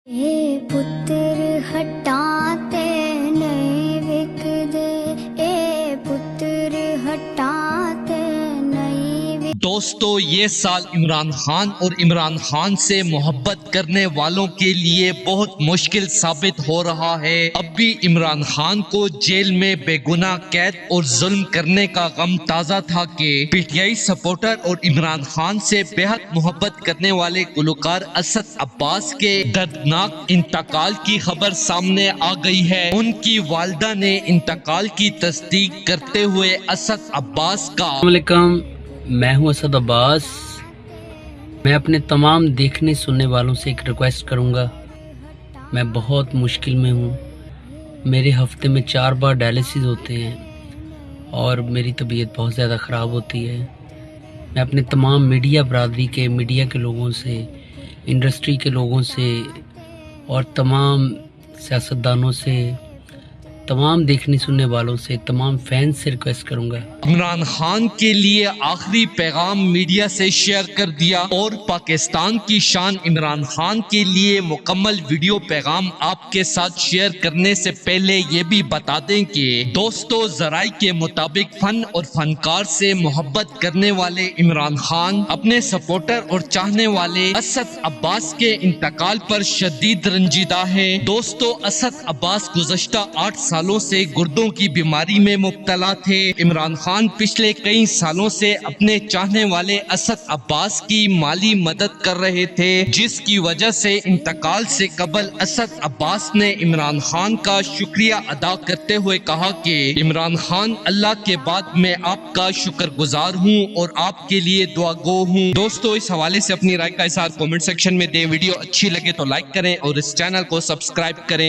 اے پتر ہٹاتے نہیں وکدے، اے پتر ہٹاتے نہیں وکدے۔ دوستو، یہ سال عمران خان اور عمران خان سے محبت کرنے والوں کے لیے بہت مشکل ثابت ہو رہا ہے۔ اب بھی عمران خان کو جیل میں بے گناہ قید اور ظلم کرنے کا غم تازہ تھا کہ پی ٹی آئی سپورٹر اور عمران خان سے بے حد محبت کرنے والے گلوکار اسد عباس کے دردناک انتقال کی خبر سامنے آ گئی ہے۔ ان کی والدہ نے انتقال کی تصدیق کرتے ہوئے اسد عباس کا السلام علیکم، میں ہوں اسد عباس۔ میں اپنے تمام دیکھنے سننے والوں سے ایک ریکویسٹ کروں گا، میں بہت مشکل میں ہوں۔ میرے ہفتے میں 4 بار ڈائلسس ہوتے ہیں اور میری طبیعت بہت زیادہ خراب ہوتی ہے۔ میں اپنے تمام میڈیا برادری کے، میڈیا کے لوگوں سے، انڈسٹری کے لوگوں سے اور تمام سیاستدانوں سے، تمام دیکھنے سننے والوں سے، تمام فینس سے ریکویسٹ کروں گا، عمران خان کے لیے آخری پیغام میڈیا سے شیئر کر دیا اور پاکستان کی شان عمران خان کے لیے مکمل ویڈیو پیغام آپ کے ساتھ شیئر کرنے سے پہلے یہ بھی بتا دیں کہ دوستو، ذرائع کے مطابق فن اور فنکار سے محبت کرنے والے عمران خان اپنے سپورٹر اور چاہنے والے اسد عباس کے انتقال پر شدید رنجیدہ ہے۔ دوستو، اسد عباس گزشتہ 8 سالوں سے گردوں کی بیماری میں مبتلا تھے۔ عمران خان پچھلے کئی سالوں سے اپنے چاہنے والے اسد عباس کی مالی مدد کر رہے تھے، جس کی وجہ سے انتقال سے قبل اسد عباس نے عمران خان کا شکریہ ادا کرتے ہوئے کہا کہ عمران خان، اللہ کے بعد میں آپ کا شکر گزار ہوں اور آپ کے لیے دعا گو ہوں۔ دوستو، اس حوالے سے اپنی رائے کا اظہار کامنٹ سیکشن میں دیں۔ ویڈیو اچھی لگے تو لائک کریں اور اس چینل کو سبسکرائب کریں۔